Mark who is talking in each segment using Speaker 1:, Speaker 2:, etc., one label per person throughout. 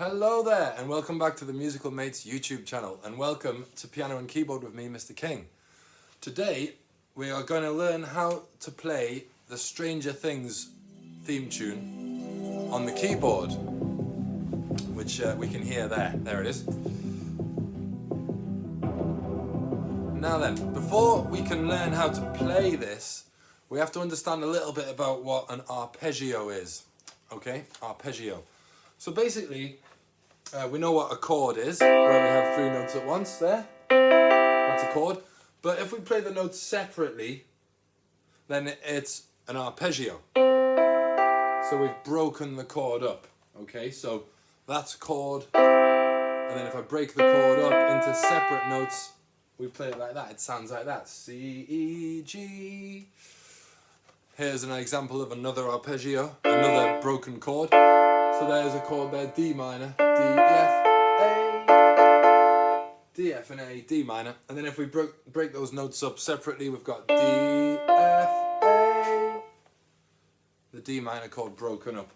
Speaker 1: Hello there, and welcome back to the Musical Mates YouTube channel, and welcome to Piano and Keyboard with me, Mr. King. Today, we are going to learn how to play the Stranger Things theme tune on the keyboard, which we can hear there. There it is. Now then, before we can learn how to play this, we have to understand a little bit about what an arpeggio is. Okay, arpeggio. So basically, we know what a chord is, where we have three notes at once there. That's a chord. But if we play the notes separately, then it's an arpeggio. So we've broken the chord up. Okay, so that's a chord. And then if I break the chord up into separate notes, we play it like that. It sounds like that. C, E, G. Here's an example of another arpeggio, another broken chord. So there's a chord there, D minor, D, F, A, D, F and A, D minor. And then if we break those notes up separately, we've got D, F, A, the D minor chord broken up.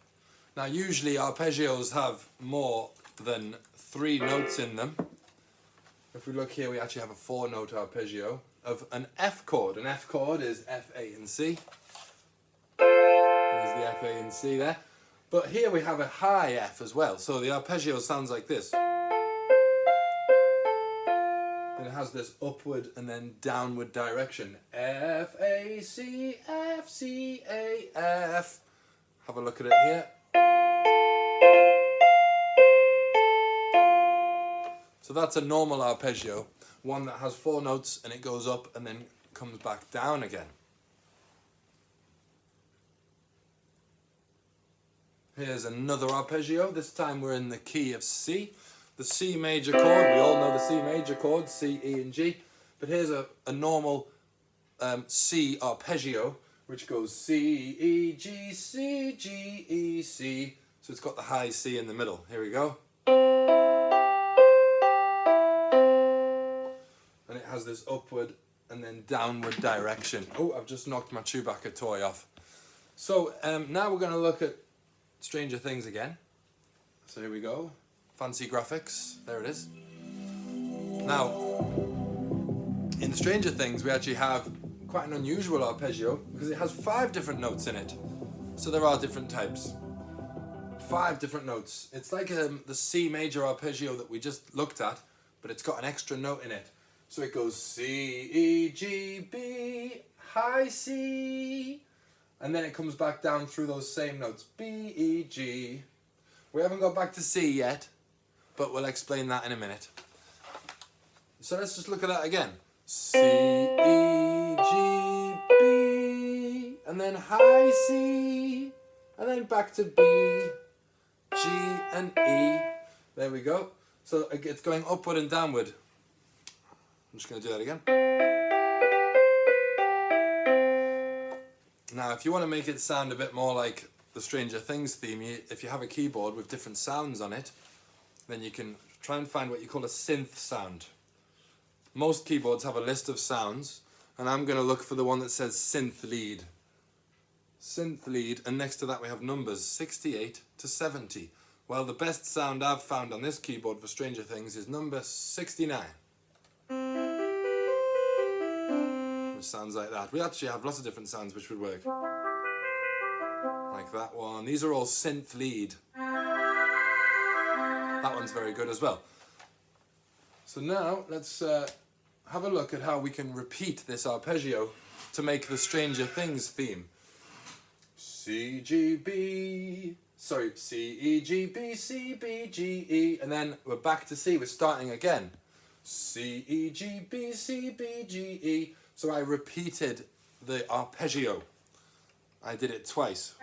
Speaker 1: Now usually arpeggios have more than 3 notes in them. If we look here, we actually have a 4-note arpeggio of an F chord. An F chord is F, A and C. There's the F, A and C there. But here we have a high F as well, so the arpeggio sounds like this. And it has this upward and then downward direction. F, A, C, F, C, A, F. Have a look at it here. So that's a normal arpeggio, one that has 4 notes and it goes up and then comes back down again. Here's another arpeggio. This time we're in the key of C. The C major chord, we all know the C major chord, C, E and G. But here's a normal C arpeggio, which goes C, E, G, C, G, E, C. So it's got the high C in the middle. Here we go. And it has this upward and then downward direction. Oh, I've just knocked my Chewbacca toy off. So now we're going to look at Stranger Things again. So here we go. Fancy graphics. There it is. Now, in Stranger Things, we actually have quite an unusual arpeggio because it has 5 different notes in it. So there are different types. 5 different notes. It's like the C major arpeggio that we just looked at, but it's got an extra note in it. So it goes C, E, G, B, high C. And then it comes back down through those same notes. B, E, G. We haven't got back to C yet, but we'll explain that in a minute. So let's just look at that again. C, E, G, B. And then high C. And then back to B, G, and E. There we go. So it's going upward and downward. I'm just going to do that again. Now, if you want to make it sound a bit more like the Stranger Things theme, if you have a keyboard with different sounds on it, then you can try and find what you call a synth sound. Most keyboards have a list of sounds, and I'm going to look for the one that says synth lead. Synth lead, and next to that we have numbers 68 to 70. Well, the best sound I've found on this keyboard for Stranger Things is number 69. Sounds like that. We actually have lots of different sounds which would work. Like that one. These are all synth lead. That one's very good as well. So now let's have a look at how we can repeat this arpeggio to make the Stranger Things theme. C, G, B. Sorry, C, E, G, B, C, B, G, E. And then we're back to C. We're starting again. C, E, G, B, C, B, G, E. So I repeated the arpeggio. I did it twice.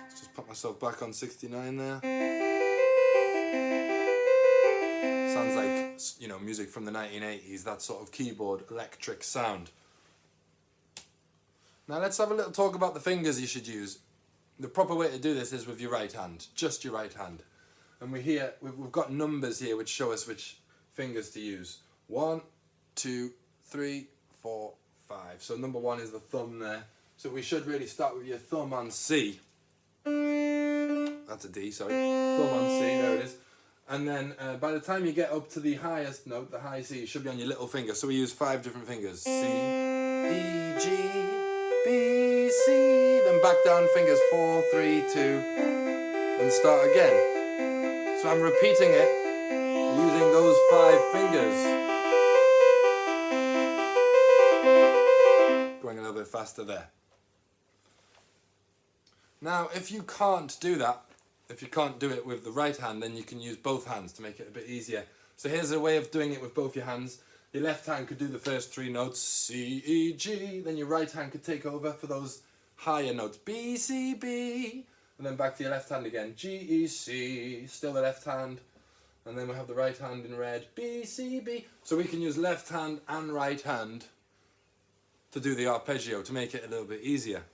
Speaker 1: Let's just put myself back on 69 there. Sounds like, you know, music from the 1980s, that sort of keyboard electric sound. Now let's have a little talk about the fingers you should use. The proper way to do this is with your right hand, just your right hand. And we've got numbers here which show us which fingers to use. 1, 2, 3, 4, 5. So number 1 is the thumb there. So we should really start with your thumb on C. That's a D, sorry. Thumb on C, there it is. And then by the time you get up to the highest note, the high C, you should be on your little finger. So we use 5 different fingers. C, E, G, B, C. Then back down fingers 4, 3, 2. And start again. So I'm repeating it using those 5 fingers. Going a little bit faster there. Now, if you can't do that, if you can't do it with the right hand, then you can use both hands to make it a bit easier. So here's a way of doing it with both your hands. Your left hand could do the first 3 notes, C, E, G. Then your right hand could take over for those higher notes, B, C, B. And then back to your left hand again, G, E, C. Still the left hand. And then we have the right hand in red, B, C, B. So we can use left hand and right hand to do the arpeggio to make it a little bit easier.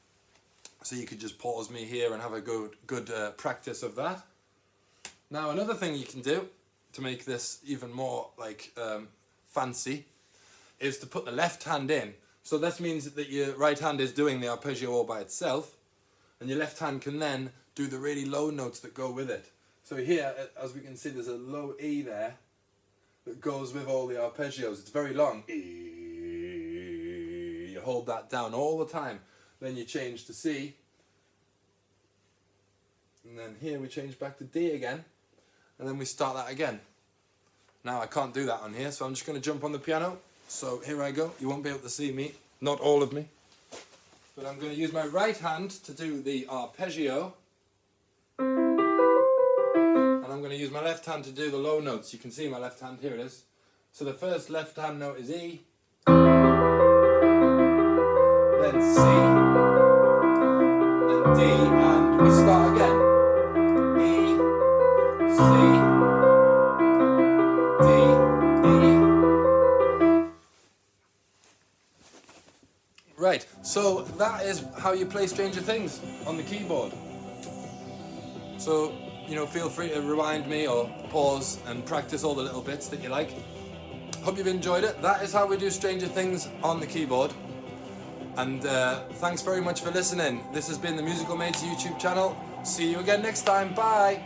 Speaker 1: So you could just pause me here and have a good practice of that. Now another thing you can do to make this even more like fancy is to put the left hand in. So this means that your right hand is doing the arpeggio all by itself, and your left hand can then do the really low notes that go with it. So here, as we can see, there's a low E there that goes with all the arpeggios. It's very long. E. You hold that down all the time. Then you change to C, and then here we change back to D again, and then we start that again. Now I can't do that on here, so I'm just going to jump on the piano. So here I go. You won't be able to see me, not all of me, but I'm going to use my right hand to do the arpeggio, and I'm going to use my left hand to do the low notes. You can see my left hand, here it is. So the first left hand note is E, then C, then D, and we start again. E, C, D, E. Right, so that is how you play Stranger Things on the keyboard. So, you know, feel free to rewind me or pause and practice all the little bits that you like. Hope you've enjoyed it. That is how we do Stranger Things on the keyboard. And thanks very much for listening. This has been the Musical Mates YouTube channel. See you again next time. Bye.